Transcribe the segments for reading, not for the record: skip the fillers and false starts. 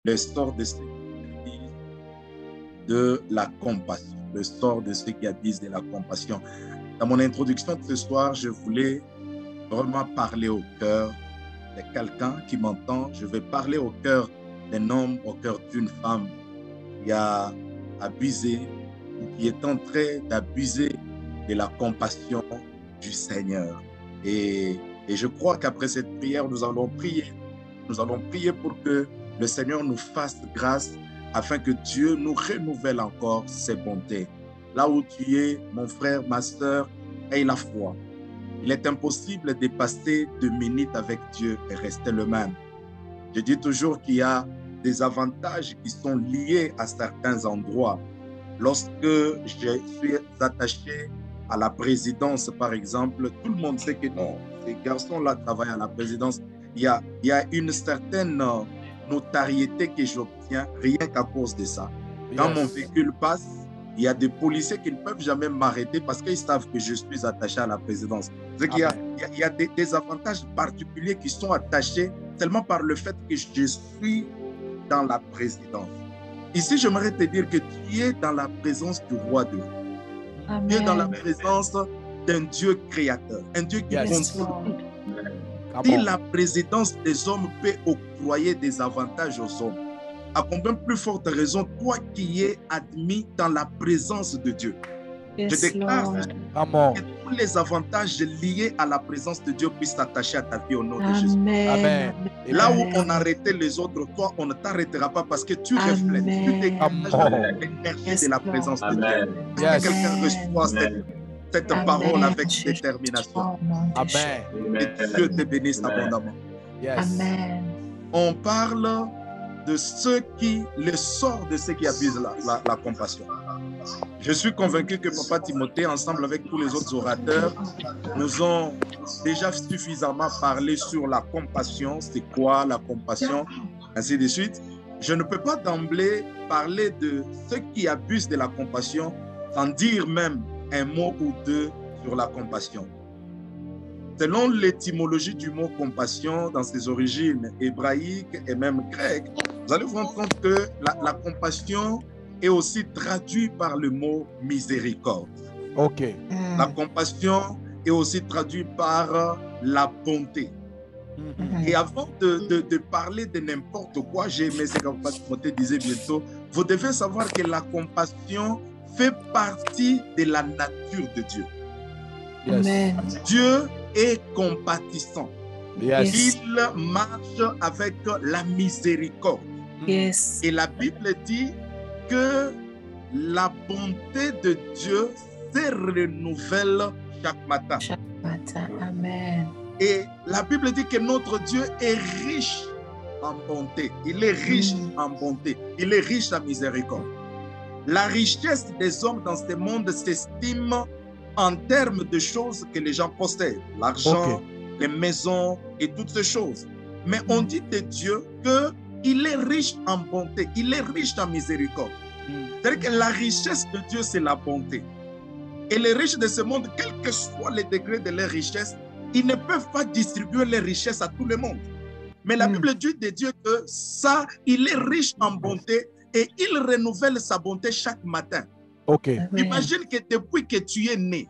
le sort de ceux qui abusent de la compassion. Le sort de ceux qui abusent de la compassion. Dans mon introduction de ce soir, je voulais vraiment parler au cœur de quelqu'un qui m'entend. Je vais parler au cœur d'un homme, au cœur d'une femme qui a abusé ou qui est en train d'abuser de la compassion du Seigneur. Et je crois qu'après cette prière, nous allons prier. Nous allons prier pour que le Seigneur nous fasse grâce afin que Dieu nous renouvelle encore ses bontés. Là où tu es, mon frère, ma sœur, aie la foi. Il est impossible de passer 2 minutes avec Dieu et rester le même. Je dis toujours qu'il y a des avantages qui sont liés à certains endroits. Lorsque je suis attaché à la présidence, par exemple, tout le monde sait que non, ces garçons-là travaillent à la présidence. Il y a une certaine notoriété que j'obtiens rien qu'à cause de ça. Quand mon véhicule passe, il y a des policiers qui ne peuvent jamais m'arrêter parce qu'ils savent que je suis attaché à la présidence. Il y a des avantages particuliers qui sont attachés seulement par le fait que je suis dans la présidence. Ici, j'aimerais te dire que tu es dans la présence du roi de vie. Tu es dans la présence d'un Dieu créateur, un Dieu qui construit. Si la présidence des hommes peut octroyer des avantages aux hommes, à combien plus forte raison, toi qui es admis dans la présence de Dieu. Je déclare que tous les avantages liés à la présence de Dieu puissent s'attacher à ta vie au nom de Jésus. Amen. Là où on arrêtait les autres, toi, on ne t'arrêtera pas parce que tu reflètes, tu dégages l'énergie de la présence de Dieu. Que quelqu'un reçoit cette parole avec détermination. Amen. Et Dieu te bénisse abondamment. Amen. On parle de le sort de ceux qui abusent la compassion. Je suis convaincu que Papa Timothée, ensemble avec tous les autres orateurs, nous ont déjà suffisamment parlé sur la compassion, c'est quoi la compassion, ainsi de suite. Je ne peux pas d'emblée parler de ceux qui abusent de la compassion sans dire même un mot ou deux sur la compassion. Selon l'étymologie du mot compassion dans ses origines hébraïques et même grecques, vous allez vous rendre compte que la compassion est aussi traduite par le mot miséricorde. La compassion est aussi traduite par la bonté. Et avant de parler de n'importe quoi, j'ai aimé ce que Papa Timothée disait bientôt, vous devez savoir que la compassion fait partie de la nature de Dieu. Amen. Dieu est compatissant. Yes. Il marche avec la miséricorde. Yes. Et la Bible dit que la bonté de Dieu se renouvelle chaque matin. Chaque matin. Amen. Et la Bible dit que notre Dieu est riche en bonté. Il est riche en bonté. Il est riche en miséricorde. La richesse des hommes dans ce monde s'estime en termes de choses que les gens possèdent. L'argent, les maisons et toutes ces choses. Mais on dit de Dieu qu'il est riche en bonté. Il est riche en miséricorde. C'est-à-dire que la richesse de Dieu, c'est la bonté. Et les riches de ce monde, quel que soit le degré de leur richesse, ils ne peuvent pas distribuer les richesses à tout le monde. Mais la Bible dit de Dieu que ça, il est riche en bonté et il renouvelle sa bonté chaque matin. Imagine que depuis que tu es né,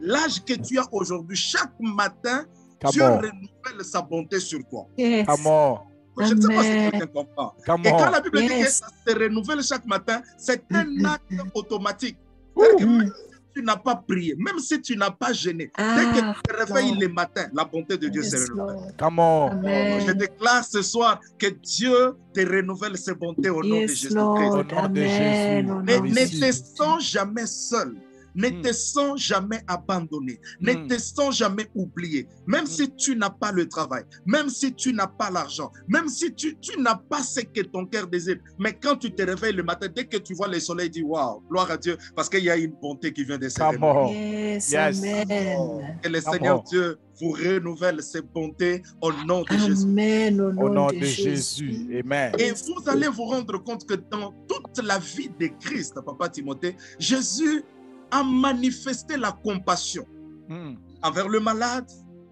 l'âge que tu as aujourd'hui, chaque matin, Dieu renouvelle sa bonté sur toi. Yes. Je ne sais pas si quelqu'un comprend. Et quand la Bible dit que ça se renouvelle chaque matin, c'est un acte automatique. Même si tu n'as pas prié, même si tu n'as pas jeûné, dès que tu te réveilles le matin, la bonté de Dieu se renouvelle. Je déclare ce soir que Dieu te renouvelle ses bontés au nom de Jésus-Christ. Au nom de Jésus. Ne te sens jamais seul. Ne te sens jamais abandonné. Ne te sens jamais oublié. Même si tu n'as pas le travail, même si tu n'as pas l'argent, même si tu n'as pas ce que ton cœur désire. Mais quand tu te réveilles le matin, dès que tu vois le soleil, dis waouh, gloire à Dieu, parce qu'il y a une bonté qui vient de se réveiller. Yes. Amen. Que le Seigneur Dieu vous renouvelle ses bontés au nom de Jésus. Amen. Au nom de Jésus. Amen. Et vous allez vous rendre compte que dans toute la vie de Christ, Papa Timothée, Jésus a manifesté la compassion envers le malade,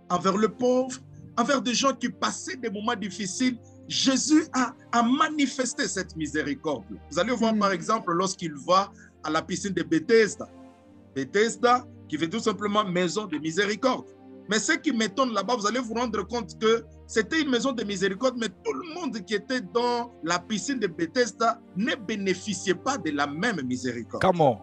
envers le pauvre, envers des gens qui passaient des moments difficiles. Jésus a manifesté cette miséricorde. Vous allez voir par exemple lorsqu'il va à la piscine de Bethesda. Bethesda qui fait tout simplement maison de miséricorde. Mais ce qui m'étonne là-bas, vous allez vous rendre compte que c'était une maison de miséricorde, mais tout le monde qui était dans la piscine de Bethesda ne bénéficiait pas de la même miséricorde. Comment?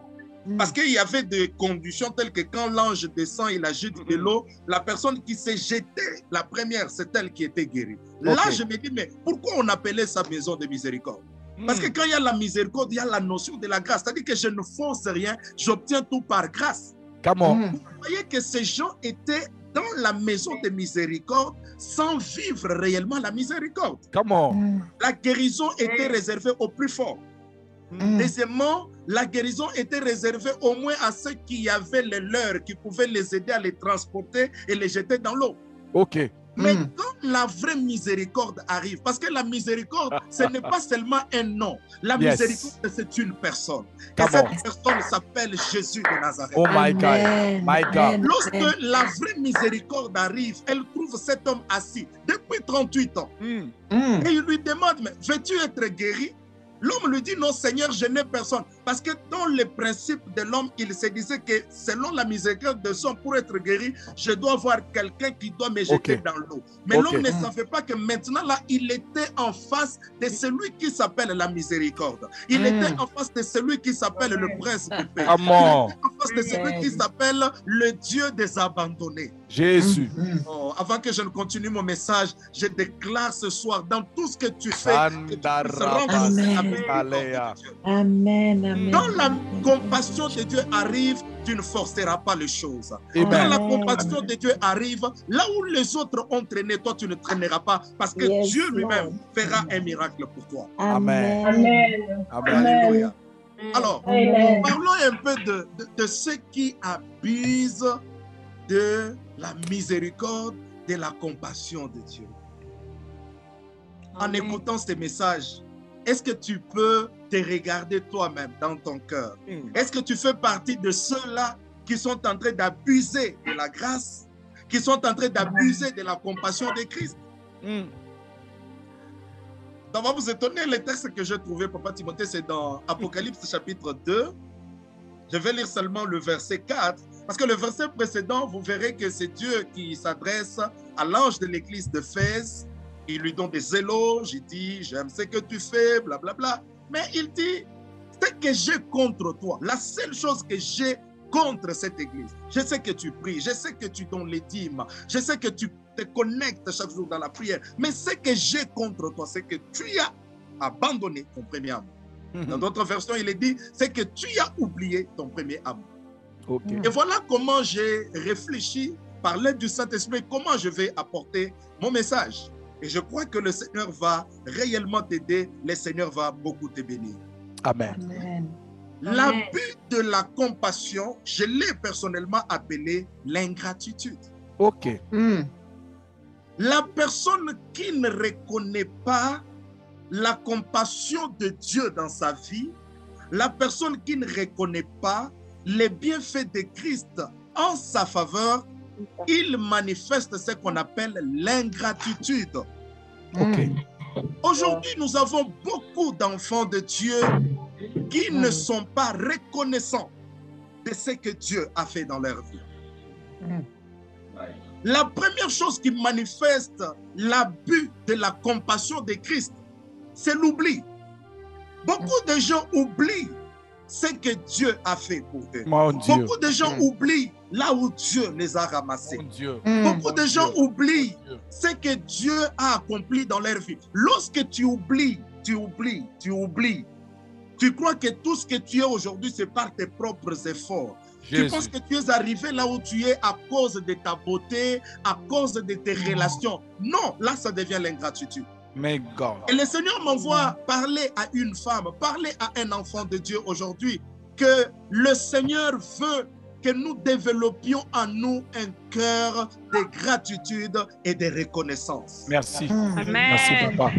Parce qu'il y avait des conditions telles que quand l'ange descend, il agite de l'eau, la personne qui s'est jetée, la première, c'est elle qui était guérie. Là, je me dis, mais pourquoi on appelait ça maison de miséricorde? Parce que quand il y a la miséricorde, il y a la notion de la grâce. C'est-à-dire que je ne force rien, j'obtiens tout par grâce. Comment? Vous voyez que ces gens étaient dans la maison de miséricorde sans vivre réellement la miséricorde. Comment? La guérison était réservée aux plus forts. Deuxièmement, la guérison était réservée au moins à ceux qui avaient les leurs, qui pouvaient les aider à les transporter et les jeter dans l'eau. Ok. Mais quand la vraie miséricorde arrive, parce que la miséricorde, ce n'est pas seulement un nom. La miséricorde, c'est une personne. Et cette personne s'appelle Jésus de Nazareth. Oh my God. My God. Lorsque la vraie miséricorde arrive, elle trouve cet homme assis depuis 38 ans. Et il lui demande, mais veux-tu être guéri? L'homme lui dit, non Seigneur, je n'ai personne. Parce que dans le principe de l'homme, il se disait que selon la miséricorde de son, pour être guéri, je dois voir quelqu'un qui doit me jeter dans l'eau. Mais l'homme ne savait pas que maintenant, là, il était en face de celui qui s'appelle la miséricorde. Il était en face de celui qui s'appelle le prince de paix. Il était en face de celui qui s'appelle le Dieu des abandonnés. Jésus. Avant que je ne continue mon message, je déclare ce soir, dans tout ce que tu fais, que tu puisses renforcer la miséricorde de Dieu. Amen. Quand la compassion de Dieu arrive, tu ne forceras pas les choses. Amen. Quand la compassion de Dieu arrive, là où les autres ont traîné, toi tu ne traîneras pas, parce que Dieu lui-même fera un miracle pour toi. Amen. Amen. Alléluia. Alors, Amen. parlons un peu de ceux qui abusent de la miséricorde, de la compassion de Dieu. En écoutant ces messages, est-ce que tu peux te regarder toi-même dans ton cœur? Est-ce que tu fais partie de ceux-là qui sont en train d'abuser de la grâce, qui sont en train d'abuser de la compassion de Christ? Ça va vous étonner, le texte que j'ai trouvé, Papa Timothée, c'est dans Apocalypse chapitre 2. Je vais lire seulement le verset 4, parce que le verset précédent, vous verrez que c'est Dieu qui s'adresse à l'ange de l'église d'Éphèse. Il lui donne des éloges, il dit, j'aime ce que tu fais, blablabla. Mais il dit, ce que j'ai contre toi, la seule chose que j'ai contre cette église, je sais que tu pries, je sais que tu donnes les dîmes, je sais que tu te connectes chaque jour dans la prière, mais ce que j'ai contre toi, c'est que tu as abandonné ton premier amour. Dans d'autres versions, il est dit, c'est que tu as oublié ton premier amour. Et voilà comment j'ai réfléchi par l'aide du Saint-Esprit, comment je vais apporter mon message. Et je crois que le Seigneur va réellement t'aider, le Seigneur va beaucoup te bénir. Amen. L'abus de la compassion, je l'ai personnellement appelé l'ingratitude. La personne qui ne reconnaît pas la compassion de Dieu dans sa vie, la personne qui ne reconnaît pas les bienfaits de Christ en sa faveur, il manifeste ce qu'on appelle l'ingratitude. Aujourd'hui, nous avons beaucoup d'enfants de Dieu qui ne sont pas reconnaissants de ce que Dieu a fait dans leur vie. La première chose qui manifeste l'abus de la compassion de Christ, c'est l'oubli. Beaucoup de gens oublient ce que Dieu a fait pour eux. Beaucoup de gens oublient là où Dieu les a ramassés. Beaucoup de gens oublient ce que Dieu a accompli dans leur vie. Lorsque tu oublies, tu crois que tout ce que tu es aujourd'hui, c'est par tes propres efforts. Tu penses que tu es arrivé là où tu es à cause de ta beauté, à cause de tes relations. Non, là, ça devient l'ingratitude. Et le Seigneur m'envoie parler à une femme, parler à un enfant de Dieu aujourd'hui, que le Seigneur veut que nous développions en nous un cœur de gratitude et de reconnaissance. Merci. Amen. Merci, Papa.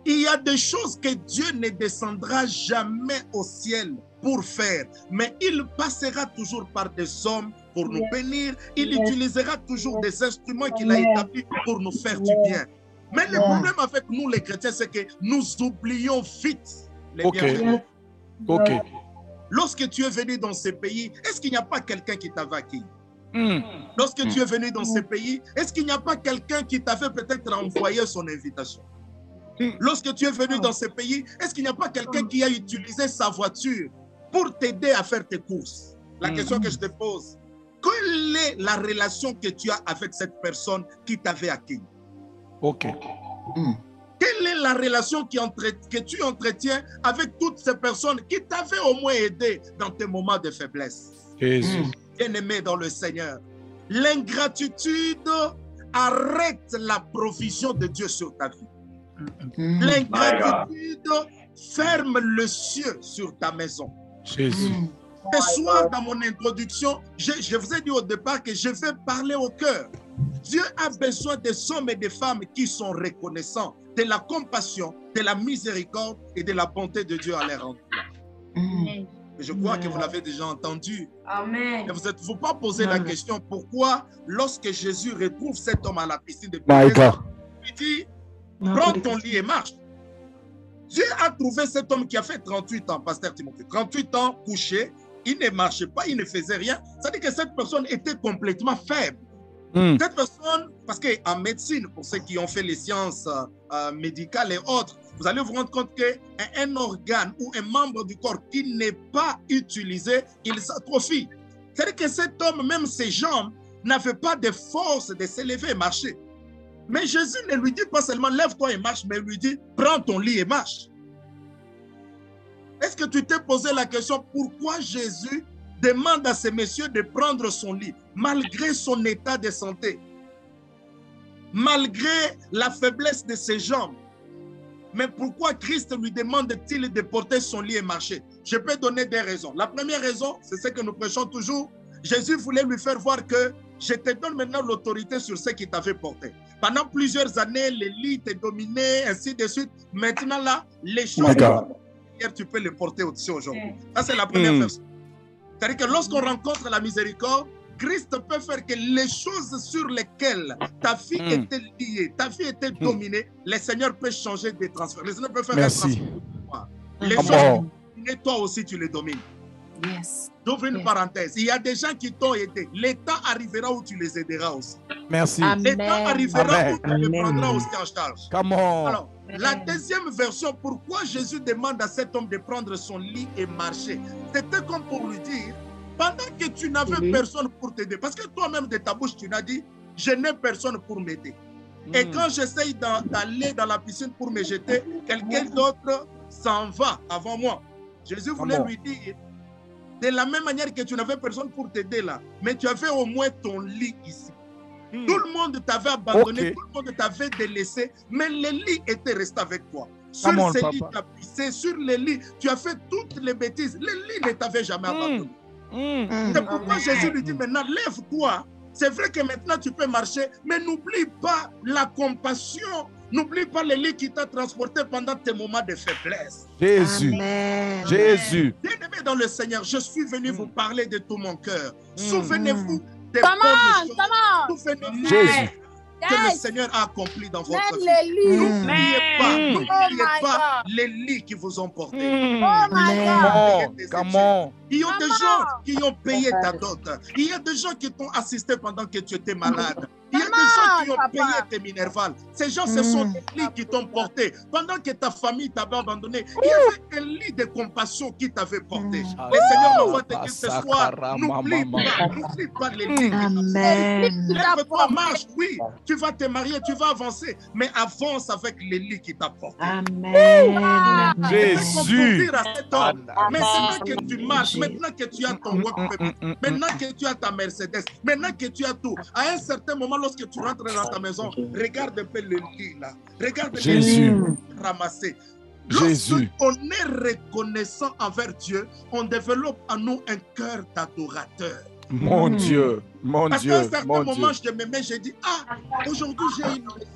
Il y a des choses que Dieu ne descendra jamais au ciel pour faire, mais il passera toujours par des hommes pour nous bénir. Il utilisera toujours des instruments qu'il a établis pour nous faire du bien. Mais le problème avec nous, les chrétiens, c'est que nous oublions vite les bienfaits. Ok. Lorsque tu es venu dans ces pays, est-ce qu'il n'y a pas quelqu'un qui t'avait accueilli? Lorsque tu es venu dans ces pays, est-ce qu'il n'y a pas quelqu'un qui t'avait peut-être envoyé son invitation? Lorsque tu es venu dans ces pays, est-ce qu'il n'y a pas quelqu'un qui a utilisé sa voiture pour t'aider à faire tes courses? La question que je te pose, quelle est la relation que tu as avec cette personne qui t'avait accueilli? Ok. Quelle est la relation que tu entretiens avec toutes ces personnes qui t'avaient au moins aidé dans tes moments de faiblesse? Jésus. Bien-aimé dans le Seigneur, l'ingratitude arrête la provision de Dieu sur ta vie. L'ingratitude ferme le ciel sur ta maison. Jésus. Ce soir, dans mon introduction, je vous ai dit au départ que je vais parler au cœur. Dieu a besoin des hommes et des femmes qui sont reconnaissants de la compassion, de la miséricorde et de la bonté de Dieu à leur endroit. Je crois que vous l'avez déjà entendu. Amen. Et vous ne vous pas poser la question pourquoi, lorsque Jésus retrouve cet homme à la piscine de My God. Bethesda, il dit, prends ton lit et marche. Dieu a trouvé cet homme qui a fait 38 ans, pasteur Timothée, 38 ans couché, il ne marchait pas, il ne faisait rien. Ça veut dire que cette personne était complètement faible. Cette personne, parce qu'en médecine, pour ceux qui ont fait les sciences médicales et autres, vous allez vous rendre compte qu'un organe ou un membre du corps qui n'est pas utilisé, il s'atrophie. C'est-à-dire que cet homme, même ses jambes, n'avait pas de force de s'élever et marcher. Mais Jésus ne lui dit pas seulement lève-toi et marche, mais lui dit prends ton lit et marche. Est-ce que tu t'es posé la question pourquoi Jésus demande à ces messieurs de prendre son lit, malgré son état de santé, malgré la faiblesse de ses jambes? Mais pourquoi Christ lui demande-t-il de porter son lit et marcher? Je peux donner des raisons. La première raison, c'est ce que nous prêchons toujours. Jésus voulait lui faire voir que je te donne maintenant l'autorité sur ce qui t'avait porté. Pendant plusieurs années, les lits te dominaient, ainsi de suite. Maintenant là, les choses, tu peux les porter au-dessus aujourd'hui. Ça, c'est la première version. C'est-à-dire que lorsqu'on rencontre la miséricorde, Christ peut faire que les choses sur lesquelles ta vie était liée, ta vie était dominée, le Seigneur peut changer des transferts. Le Seigneur peut faire un transfert. Les choses, et toi aussi, tu les domines. Yes. J'ouvre une parenthèse. Il y a des gens qui t'ont aidé. L'état arrivera où tu les aideras aussi. Merci. L'état arrivera où tu les prendras aussi en charge. Come on. Alors, la deuxième version, pourquoi Jésus demande à cet homme de prendre son lit et marcher, c'était comme pour lui dire, pendant que tu n'avais personne pour t'aider, parce que toi-même de ta bouche, tu n'as dit, je n'ai personne pour m'aider. Et quand j'essaye d'aller dans la piscine pour me jeter, quelqu'un d'autre s'en va avant moi. Jésus voulait lui dire, de la même manière que tu n'avais personne pour t'aider là, mais tu avais au moins ton lit ici. Tout le monde t'avait abandonné, tout le monde t'avait délaissé, mais le lit était resté avec toi. Sur ces lits, tu as pissé, sur les lits, tu as fait toutes les bêtises. Le lit ne t'avait jamais abandonné. C'est pourquoi Jésus lui dit maintenant, lève-toi. C'est vrai que maintenant tu peux marcher, mais n'oublie pas la compassion. N'oublie pas le lit qui t'a transporté pendant tes moments de faiblesse. Jésus. Amen. Jésus. Bien-aimés dans le Seigneur, je suis venu vous parler de tout mon cœur. Souvenez-vous des bonnes choses. Souvenez-vous que le Seigneur a accompli dans votre vie. N'oubliez pas les lits qui vous ont porté. Comment? Il y a des gens qui ont payé ta dot. Il y a des gens qui t'ont assisté pendant que tu étais malade. Il y a des gens qui ont payé tes minervales. Ces gens, ce sont des lits qui t'ont porté. Pendant que ta famille t'avait abandonné, il y avait un lit de compassion qui t'avait porté. Le Seigneur m'envoie te dire ce soir, n'oublie pas les lits. Amen. Lève-toi, marche, oui. Tu vas te marier, tu vas avancer, mais avance avec les lits qui t'a porté. Amen. Jésus. Maintenant que tu marches, maintenant que tu as ton work permit, maintenant que tu as ta Mercedes, maintenant que tu as tout, à un certain moment, lorsque tu rentres dans ta maison, regarde un peu le lit là. Regarde le lit ramassé. Lorsqu'on est reconnaissant envers Dieu, on développe en nous un cœur d'adorateur. Mon Dieu, mon Parce Dieu, qu'à un certain mon moment, Dieu. je me mets, je dis, aujourd'hui j'ai une maison.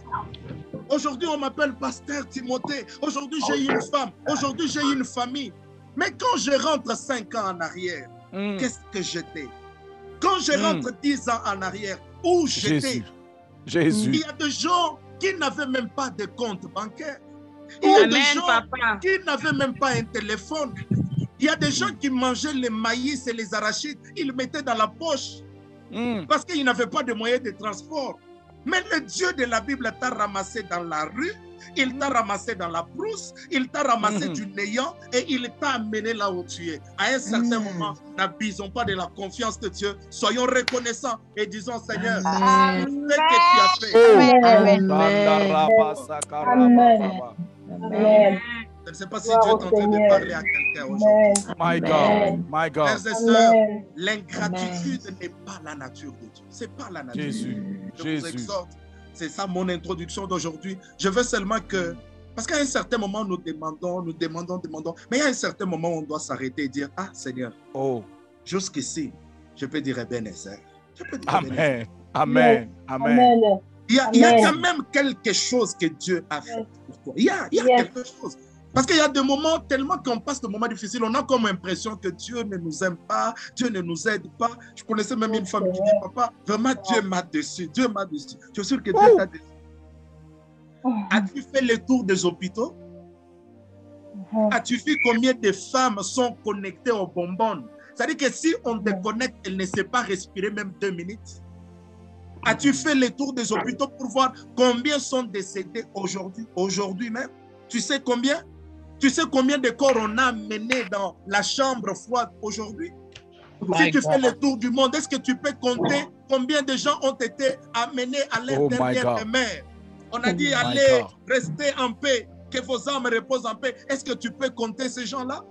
Aujourd'hui, on m'appelle pasteur Timothée. Aujourd'hui, j'ai une femme. Aujourd'hui, j'ai une famille. Mais quand je rentre 5 ans en arrière, qu'est-ce que j'étais? Quand je rentre 10 ans en arrière, où j'étais? Jésus. Il y a des gens qui n'avaient même pas de compte bancaire. Il y a des Amen, gens papa. qui n'avaient même pas un téléphone. Il y a des gens qui mangeaient les maïs et les arachides, ils le mettaient dans la poche parce qu'ils n'avaient pas de moyens de transport. Mais le Dieu de la Bible t'a ramassé dans la rue, il t'a ramassé dans la brousse, il t'a ramassé du néant et il t'a amené là où tu es. À un certain moment, n'abusons pas de la confiance de Dieu. Soyons reconnaissants et disons, Seigneur, Amen. ce que tu as fait. Amen. Amen. Je ne sais pas si Dieu est en train de parler à quelqu'un aujourd'hui. My God, my God. Frères et sœurs, l'ingratitude n'est pas la nature de Dieu. Ce n'est pas la nature. Jésus, Je vous Jésus. exhorte. C'est ça mon introduction d'aujourd'hui. Je veux seulement que, parce qu'à un certain moment, nous demandons. Mais il y a un certain moment où on doit s'arrêter et dire, ah Seigneur, Oh, jusqu'ici, je peux dire Ebenezer. Je peux dire Ebenezer. Amen, Amen, Amen. Amen. Il y a quand même quelque chose que Dieu a fait pour toi. Il y a quelque chose. Parce qu'il y a des moments, tellement qu'on passe de moments difficiles, on a comme l'impression que Dieu ne nous aime pas, Dieu ne nous aide pas. Je connaissais même une femme qui dit, papa, vraiment Dieu m'a déçu, Dieu m'a déçu. Je suis sûr que Dieu t'a déçu. As-tu fait le tour des hôpitaux? As-tu vu combien de femmes sont connectées aux bonbonnes? C'est-à-dire que si on te connecte, elle ne sait pas respirer même 2 minutes. As-tu fait le tour des hôpitaux pour voir combien sont décédés aujourd'hui même? Tu sais combien? Tu sais combien de corps on a menés dans la chambre froide aujourd'hui? Si tu fais le tour du monde, est-ce que tu peux compter combien de gens ont été amenés à leur dernière mer? On a dit, allez, restez en paix, que vos âmes reposent en paix. Est-ce que tu peux compter ces gens-là?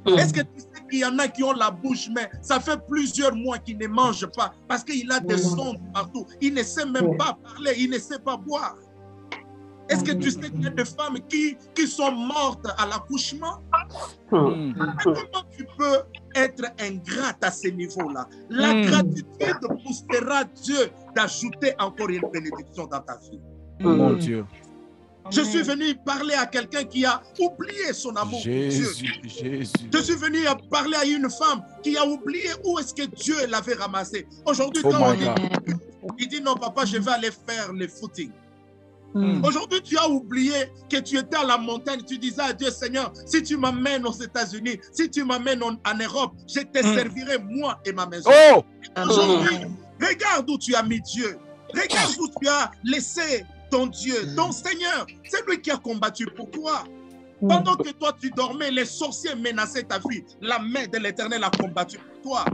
Est-ce que tu sais qu'il y en a qui ont la bouche, mais ça fait plusieurs mois qu'ils ne mangent pas parce qu'il a des sondes partout. Il ne sait même pas parler, il ne sait pas boire. Est-ce que tu sais qu'il y a des femmes qui sont mortes à l'accouchement? Comment tu peux être ingrate à ce niveau-là? La gratitude poussera Dieu d'ajouter encore une bénédiction dans ta vie. Mon Dieu. Je suis venu parler à quelqu'un qui a oublié son amour pour Dieu. Jésus. Je suis venu parler à une femme qui a oublié où est-ce que Dieu l'avait ramassé. Aujourd'hui, quand on dit, il dit non, papa, je vais aller faire le footing. Aujourd'hui, tu as oublié que tu étais à la montagne. Tu disais à Dieu, Seigneur, si tu m'amènes aux États-Unis, si tu m'amènes en Europe, je te servirai moi et ma maison. Aujourd'hui, regarde où tu as mis Dieu. Regarde où tu as laissé ton Dieu, ton Seigneur. C'est lui qui a combattu pour toi. Pendant que toi tu dormais, les sorciers menaçaient ta vie. La main de l'Éternel a combattu pour toi.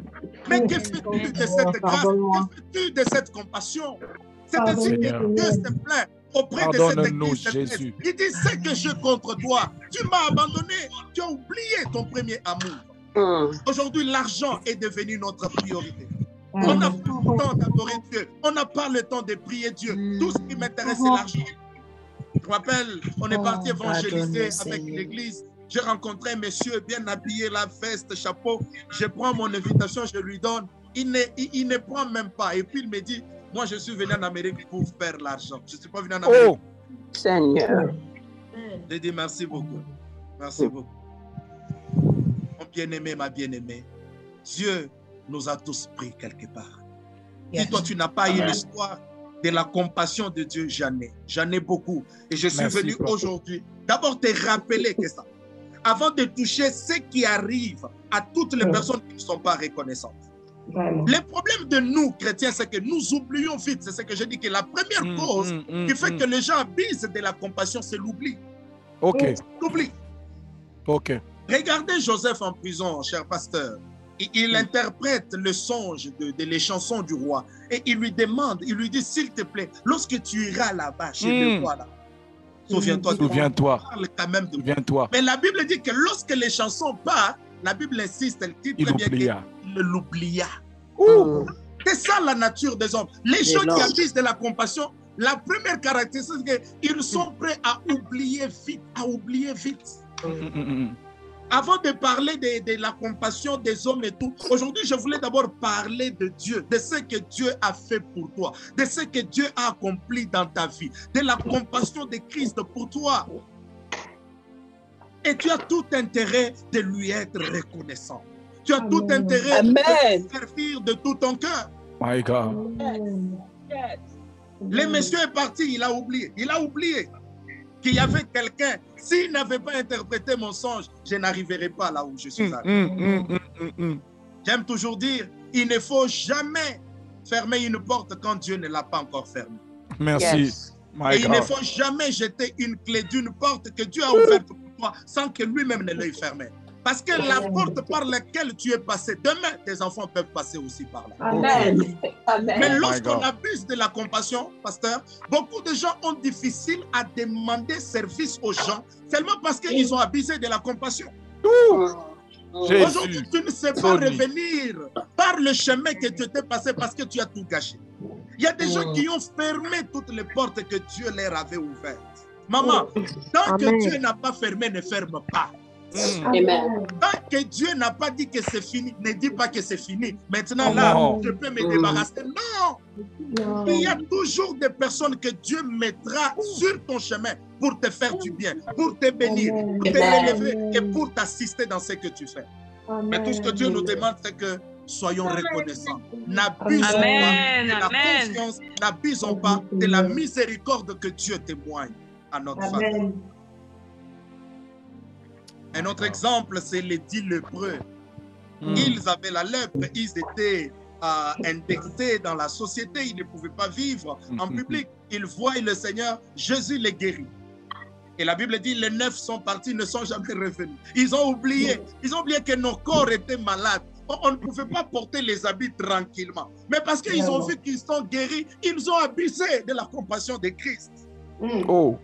Mais que fais-tu de cette grâce? Que fais-tu de cette compassion? C'est ainsi que Dieu se plaint auprès de cette église. Jésus. Il dit, c'est que je contre toi. Tu m'as abandonné. Tu as oublié ton premier amour. Aujourd'hui, l'argent est devenu notre priorité. On n'a pas le temps d'adorer Dieu. On n'a pas le temps de prier Dieu. Tout ce qui m'intéresse, c'est l'argent. Je me rappelle, on est parti évangéliser avec l'église. J'ai rencontré un monsieur bien habillé, la veste, chapeau. Je prends mon invitation, je lui donne. Il ne prend même pas. Et puis il me dit, moi je suis venu en Amérique pour faire l'argent. Je ne suis pas venu en Amérique. Seigneur. Je dis merci beaucoup. Merci beaucoup. Mon bien-aimé, ma bien-aimée, Dieu nous a tous pris quelque part. Si toi tu n'as pas une histoire de la compassion de Dieu, j'en ai beaucoup. Et je suis venu aujourd'hui d'abord te rappeler que ça, avant de toucher ce qui arrive à toutes les personnes qui ne sont pas reconnaissantes. Le problème de nous, chrétiens, c'est que nous oublions vite. C'est ce que je dis, que la première cause qui fait que les gens abusent de la compassion, c'est l'oubli. L'oubli. Regardez Joseph en prison, cher pasteur. Il interprète le songe de les chansons du roi et il lui demande, il lui dit, s'il te plaît, lorsque tu iras là-bas chez le roi, là, souviens-toi. Parle quand même de moi. Mais la Bible dit que lorsque les chansons partent, la Bible insiste, elle dit très bien qu'il l'oublia. C'est ça la nature des hommes. Les gens qui abusent de la compassion, la première caractéristique, c'est qu'ils sont prêts à oublier vite, Avant de parler de la compassion des hommes et tout, aujourd'hui, je voulais d'abord parler de Dieu, de ce que Dieu a fait pour toi, de ce que Dieu a accompli dans ta vie, de la compassion de Christ pour toi. Et tu as tout intérêt de lui être reconnaissant. Tu as tout intérêt de le servir de tout ton cœur. My God. Le monsieur est parti, il a oublié. Il a oublié qu'il y avait quelqu'un. S'il n'avait pas interprété mon songe, je n'arriverais pas là où je suis allé. J'aime toujours dire, il ne faut jamais fermer une porte quand Dieu ne l'a pas encore fermée. Merci. Yes. My Et il ne God. faut jamais jeter une clé d'une porte que Dieu a ouverte pour toi sans que lui-même ne l'ait fermée. Parce que la porte par laquelle tu es passé, demain, tes enfants peuvent passer aussi par là. Amen. Mais Amen. lorsqu'on God. abuse de la compassion, pasteur, beaucoup de gens ont difficile à demander service aux gens seulement parce qu'ils ont abusé de la compassion. Jésus. Aujourd'hui, tu ne sais pas Tony. revenir par le chemin que tu t'es passé parce que tu as tout gâché. Il y a des gens qui ont fermé toutes les portes que Dieu leur avait ouvertes. Maman, tant que Amen. Dieu n'a pas fermé, ne ferme pas. Amen. Tant que Dieu n'a pas dit que c'est fini, ne dis pas que c'est fini. Maintenant, Oh là, non. je peux me débarrasser. Non! Il y a toujours des personnes que Dieu mettra sur ton chemin pour te faire du bien, pour te bénir, pour te Amen. relever et pour t'assister dans ce que tu fais. Mais tout ce que Dieu nous demande, c'est que soyons reconnaissants. N'abusons Amen. pas de la Amen. confiance, n'abusons pas de la miséricorde que Dieu témoigne à notre faveur. Un autre exemple, c'est les 10 lépreux. Ils avaient la lèpre, ils étaient indexés dans la société, ils ne pouvaient pas vivre en public. Ils voient le Seigneur, Jésus les guérit. Et la Bible dit, les 9 sont partis, ne sont jamais revenus. Ils ont oublié que nos corps étaient malades. On ne pouvait pas porter les habits tranquillement. Mais parce qu'ils ont vu qu'ils sont guéris, ils ont abusé de la compassion de Christ. Oh.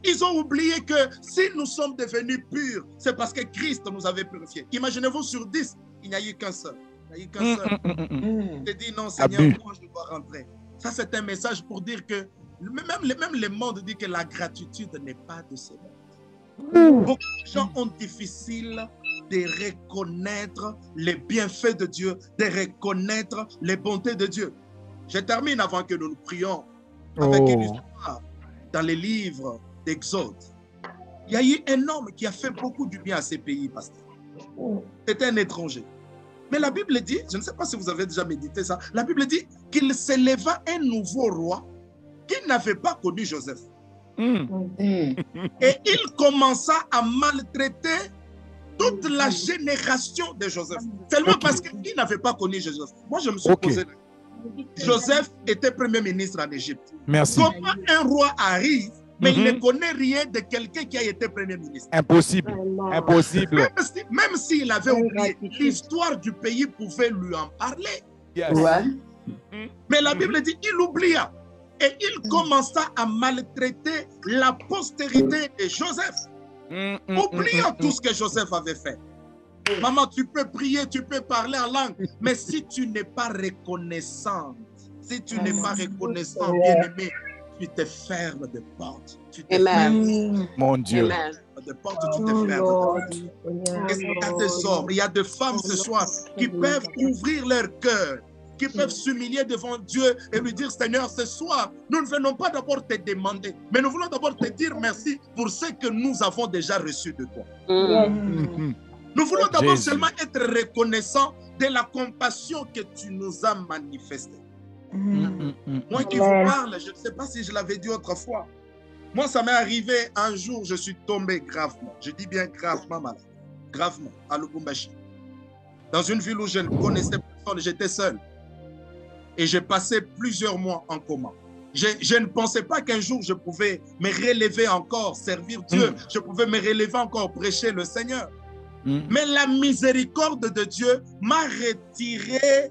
Ils ont oublié que si nous sommes devenus purs, c'est parce que Christ nous avait purifiés. Imaginez-vous, sur 10, il n'y a eu qu'un seul. Il n'y a eu qu'un seul. Il te dit, non Seigneur, Abus. moi je dois rentrer. Ça, c'est un message pour dire que même le monde dit que la gratitude n'est pas de ce monde. Beaucoup de gens ont difficile de reconnaître les bienfaits de Dieu, de reconnaître les bontés de Dieu. Je termine avant que nous prions avec une histoire dans les livres d'Exode. Il y a eu un homme qui a fait beaucoup du bien à ces pays, pasteur. C'était un étranger. Mais la Bible dit, je ne sais pas si vous avez déjà médité ça, la Bible dit qu'il s'éleva un nouveau roi qui n'avait pas connu Joseph. Et il commença à maltraiter toute la génération de Joseph. Seulement parce qu'il n'avait pas connu Joseph. Moi, je me suis posé la question. Joseph était premier ministre en Égypte. Merci. Comment un roi arrive, mais il ne connaît rien de quelqu'un qui a été premier ministre? Impossible. Impossible. Même s'il avait oublié, l'histoire du pays pouvait lui en parler. Yes. Mais la Bible dit qu'il oublia. Et il commença à maltraiter la postérité de Joseph, oubliant tout ce que Joseph avait fait. Maman, tu peux prier, tu peux parler en langue, mais si tu n'es pas reconnaissante, si tu n'es pas reconnaissant, bien-aimé, tu te fermes de portes. Tu te fermes Mon Dieu. de portes, tu te fermes. Et il y a des hommes, il y a des femmes ce soir qui peuvent ouvrir leur cœur, qui peuvent s'humilier devant Dieu et lui dire, Seigneur, ce soir, nous ne venons pas d'abord te demander, mais nous voulons d'abord te dire merci pour ce que nous avons déjà reçu de toi. Nous voulons d'abord seulement être reconnaissants de la compassion que tu nous as manifestée. Moi qui vous parle, je ne sais pas si je l'avais dit autrefois. Moi, ça m'est arrivé un jour, je suis tombé gravement. Je dis bien gravement malade. Gravement, à Lubumbashi. Dans une ville où je ne connaissais personne, j'étais seul. Et j'ai passé plusieurs mois en coma. Je ne pensais pas qu'un jour je pouvais me relever encore, servir Dieu. Je pouvais me relever encore, prêcher le Seigneur. Mais la miséricorde de Dieu m'a retiré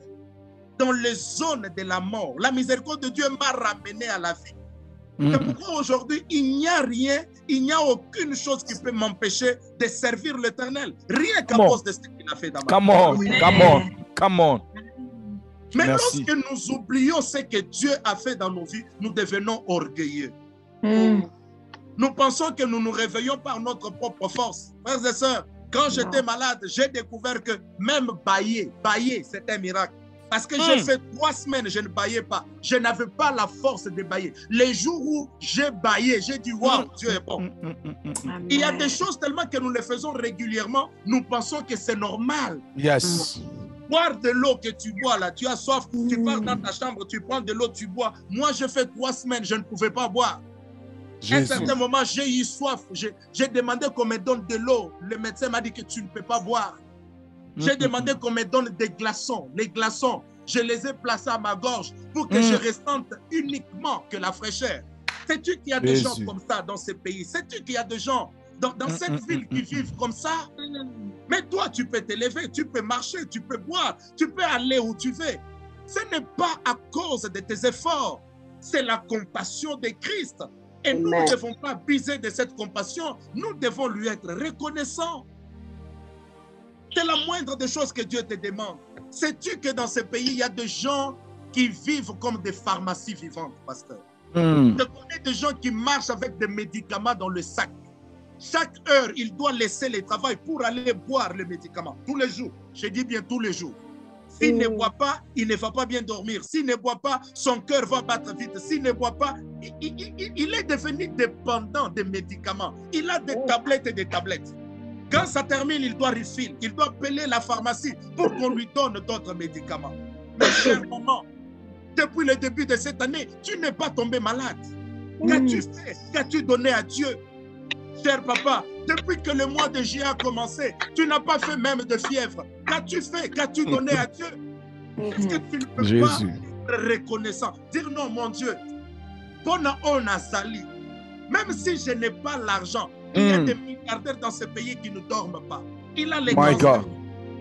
dans les zones de la mort. La miséricorde de Dieu m'a ramené à la vie. C'est pourquoi aujourd'hui, il n'y a rien, il n'y a aucune chose qui peut m'empêcher de servir l'Éternel. Rien qu'à cause de ce qu'il a fait dans ma vie. Come on. Mais Merci. lorsque nous oublions ce que Dieu a fait dans nos vies, nous devenons orgueilleux. Nous pensons que nous nous réveillons par notre propre force. Frères et sœurs, quand j'étais malade, j'ai découvert que même bailler, c'est un miracle. Parce que j'ai fait 3 semaines, je ne baillais pas. Je n'avais pas la force de bailler. Les jours où j'ai baillé, j'ai dit, waouh, Dieu est bon. Il y a des choses tellement que nous les faisons régulièrement, nous pensons que c'est normal. Yes. Boire de l'eau que tu bois là, tu as soif, tu pars dans ta chambre, tu prends de l'eau, tu bois. Moi, je fais 3 semaines, je ne pouvais pas boire. À un certain moment, j'ai eu soif. J'ai demandé qu'on me donne de l'eau. Le médecin m'a dit que tu ne peux pas boire. J'ai demandé qu'on me donne des glaçons. Les glaçons, je les ai placés à ma gorge pour que je ressente uniquement que la fraîcheur. Sais-tu qu'il y a des gens comme ça dans ce pays? Sais-tu qu'il y a des gens dans cette ville qui vivent comme ça? Mais toi, tu peux t'élever, tu peux marcher, tu peux boire, tu peux aller où tu veux. Ce n'est pas à cause de tes efforts. C'est la compassion de Christ. Et nous ne devons pas abuser de cette compassion. Nous devons lui être reconnaissants. C'est la moindre des choses que Dieu te demande. Sais-tu que dans ce pays, il y a des gens qui vivent comme des pharmacies vivantes, pasteur? Je connais des gens qui marchent avec des médicaments dans le sac. Chaque heure, il doit laisser le travail pour aller boire le médicament. Tous les jours. Je dis bien tous les jours. S'il ne boit pas, il ne va pas bien dormir. S'il ne boit pas, son cœur va battre vite. S'il ne boit pas, il est devenu dépendant des médicaments. Il a des tablettes et des tablettes. Quand ça termine, il doit refill. Il doit appeler la pharmacie pour qu'on lui donne d'autres médicaments. Mais cher maman, depuis le début de cette année, tu n'es pas tombé malade. Qu'as-tu fait? Qu'as-tu donné à Dieu? Cher papa, depuis que le mois de juillet a commencé, tu n'as pas fait même de fièvre. Qu'as-tu fait? Qu'as-tu donné à Dieu? Est-ce que tu ne peux pas être reconnaissant? Dire non, mon Dieu, on a sali. Même si je n'ai pas l'argent, il y a des milliardaires dans ce pays qui ne dorment pas. Il a les cancers.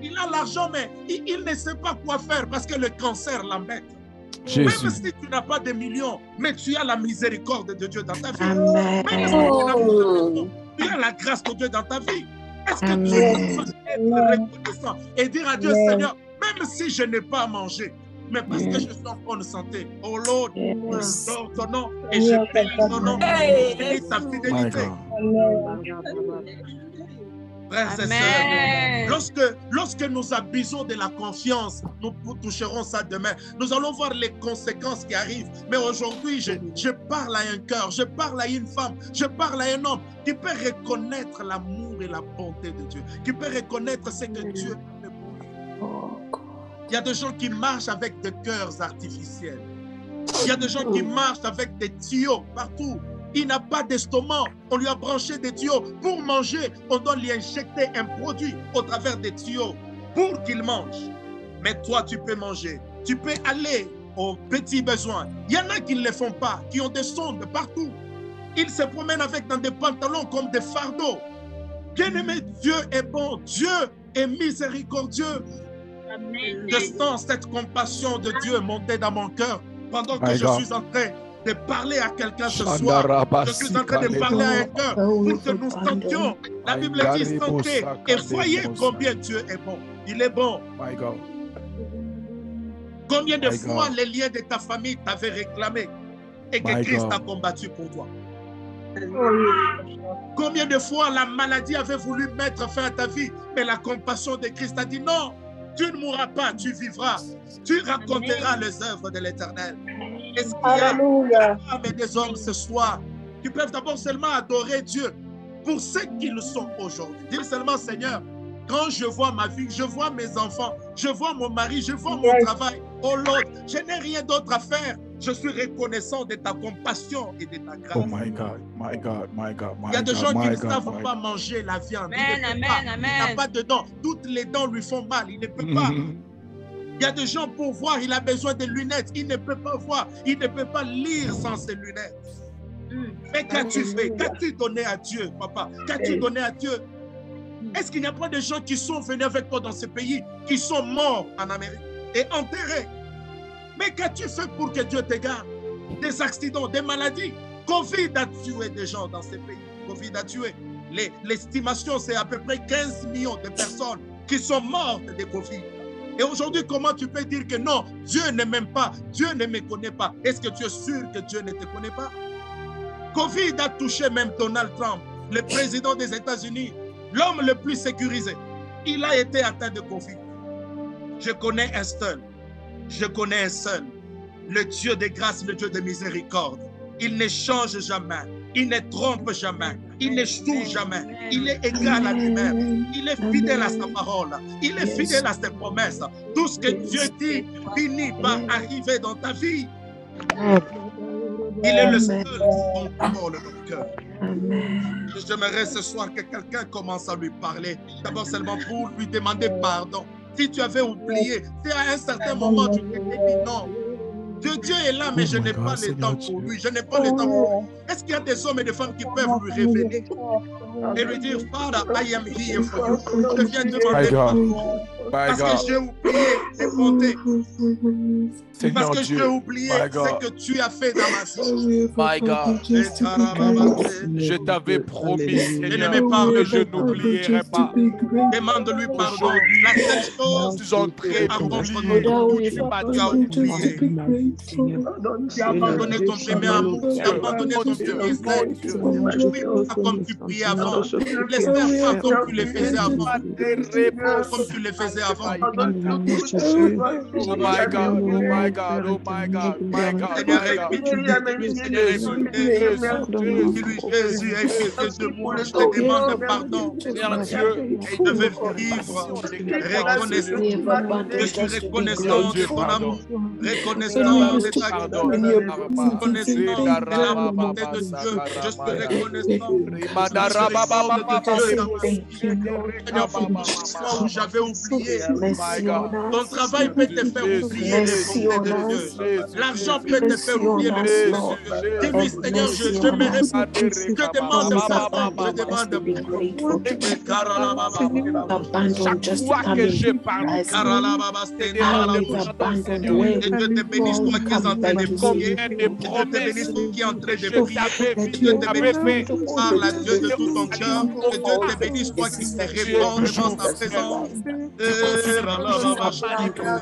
Il a l'argent, mais il ne sait pas quoi faire parce que le cancer l'embête. Même si tu n'as pas de millions, mais tu as la miséricorde de Dieu dans ta vie. Même si tu n'as pas de millions, tu as la grâce de Dieu dans ta vie. Est-ce que tu peux être reconnaissant et dire à Dieu, Seigneur, même si je n'ai pas à manger, mais parce que je suis en bonne santé, oh Lord, je dors ton nom et je bénis ton nom et je bénis ta fidélité. Frères et sœurs, lorsque nous abusons de la confiance, nous toucherons ça demain. Nous allons voir les conséquences qui arrivent. Mais aujourd'hui, je parle à un cœur, je parle à une femme, je parle à un homme qui peut reconnaître l'amour et la bonté de Dieu, qui peut reconnaître ce que Dieu fait pour lui. Il y a des gens qui marchent avec des cœurs artificiels. Il y a des gens qui marchent avec des tuyaux partout. Il n'a pas d'estomac, on lui a branché des tuyaux. Pour manger, on doit lui injecter un produit au travers des tuyaux pour qu'il mange. Mais toi, tu peux manger. Tu peux aller aux petits besoins. Il y en a qui ne le font pas, qui ont des sondes partout. Ils se promènent avec dans des pantalons comme des fardeaux. Bien-aimé, Dieu est bon. Dieu est miséricordieux. Je sens cette compassion de Dieu monter dans mon cœur pendant que je suis en train de parler à quelqu'un ce soir. Je suis en train de parler à un cœur pour que nous sentions. La Bible dit sentez et voyez combien Dieu est bon. Il est bon. Combien de fois les liens de ta famille t'avaient réclamé et que Christ a combattu pour toi? Combien de fois la maladie avait voulu mettre fin à ta vie, mais la compassion de Christ a dit non, tu ne mourras pas, tu vivras. Tu raconteras les œuvres de l'Éternel. Est-ce qu'il y a des femmes et des hommes ce soir qui peuvent d'abord seulement adorer Dieu pour ce qu'ils sont aujourd'hui? Dire seulement, Seigneur, quand je vois ma vie, je vois mes enfants, je vois mon mari, je vois mon travail, oh Lord, je n'ai rien d'autre à faire. Je suis reconnaissant de ta compassion et de ta grâce. Oh my God, my God, my God, my God. Il y a des gens qui ne savent pas manger la viande. Il n'a pas de dents. Toutes les dents lui font mal. Il ne peut pas. Il y a des gens pour voir, il a besoin de lunettes. Il ne peut pas voir. Il ne peut pas lire sans ses lunettes. Mais qu'as-tu fait? Qu'as-tu donné à Dieu, papa? Qu'as-tu donné à Dieu? Est-ce qu'il n'y a pas de gens qui sont venus avec toi dans ce pays, qui sont morts en Amérique et enterrés? Mais qu'as-tu fait pour que Dieu te garde? Des accidents, des maladies. Covid a tué des gens dans ces pays. Covid a tué. L'estimation, c'est à peu près 15 millions de personnes qui sont mortes de Covid. Et aujourd'hui, comment tu peux dire que non, Dieu ne m'aime pas, Dieu ne me connaît pas? Est-ce que tu es sûr que Dieu ne te connaît pas? Covid a touché même Donald Trump, le président des États-Unis, l'homme le plus sécurisé. Il a été atteint de Covid. Je connais un seul. Je connais un seul, le Dieu de grâce, le Dieu de miséricorde. Il ne change jamais. Il ne trompe jamais. Il n'échoue jamais. Il est égal à lui-même. Il est fidèle à sa parole. Il est fidèle à ses promesses. Tout ce que Dieu dit finit par arriver dans ta vie. Il est le seul qui contrôle nos cœurs. J'aimerais ce soir que quelqu'un commence à lui parler. D'abord seulement pour lui demander pardon. Si tu avais oublié, si à un certain moment tu t'es dit non. Dieu est là, mais je n'ai pas le temps pour lui. Je n'ai pas le temps pour lui. Est-ce qu'il y a des hommes et des femmes qui peuvent lui révéler et lui dire, Father, I am here for you. Je viens demander pardon. Parce que j'ai oublié tes bontés. Parce que j'ai oublié ce que tu as fait dans ma vie. My God. Je t'avais promis, Seigneur, que je n'oublierai pas. Demande-lui pardon. La seule chose Tu es à comprendre, tu m'as dit oublié. Tu as abandonné ton premier amour, tu as abandonné ton premier zèle. Tu ne pries pas comme tu priais avant. Laisse faire comme tu le faisais avant. Comme tu le faisais avant. Oh my God, oh my God, oh my God, my God. Seigneur, écoute-lui, Seigneur, écoute-lui, Jésus, excuse-moi, je te demande pardon. Seigneur Dieu, Je veux vivre reconnaissant. Je suis reconnaissant de ton amour, reconnaissant de ta grâce, reconnaissant de la bonté de Dieu. Je suis reconnaissant où j'avais oublié. Ton travail peut te faire oublier les bontés de Dieu. L'argent peut te faire oublier les bontés de Dieu. Dis-lui, Seigneur, j'aimerais, je demande pardon, je demande chaque fois que je parle, et Dieu te bénisse, toi qui es en train de prier. Et Dieu te bénisse, toi qui es en train de prier. Et Dieu te bénisse, parle à Dieu de tout ton cœur. Et Dieu te bénisse, toi qui te réponds devant sa présence.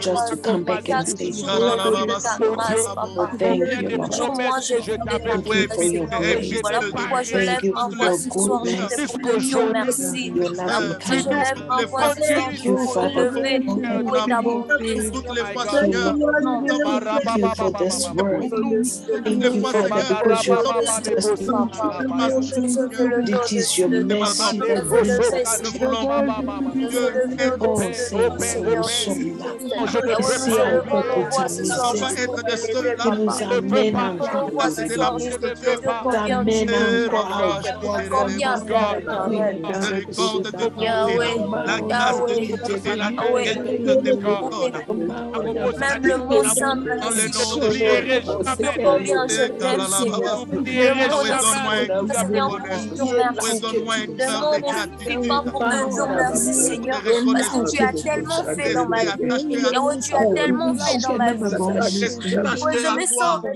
Just to come back and stay so oh, thank you, Lord. Thank you for your grace. Thank you for your goodness. Your loving kindness. Thank you, Father, for thank you for this word. Thank you, Father, because your it is your mercy that brings us together. Oh, Seigneur, si encore pour qui nous amène encore même le mot simple, combien je t'aime, Seigneur. Pas pour me dire merci, Seigneur, parce que tu as tellement fait dans ma vie. Et tu as tellement fait dans ma vie. Je me sens de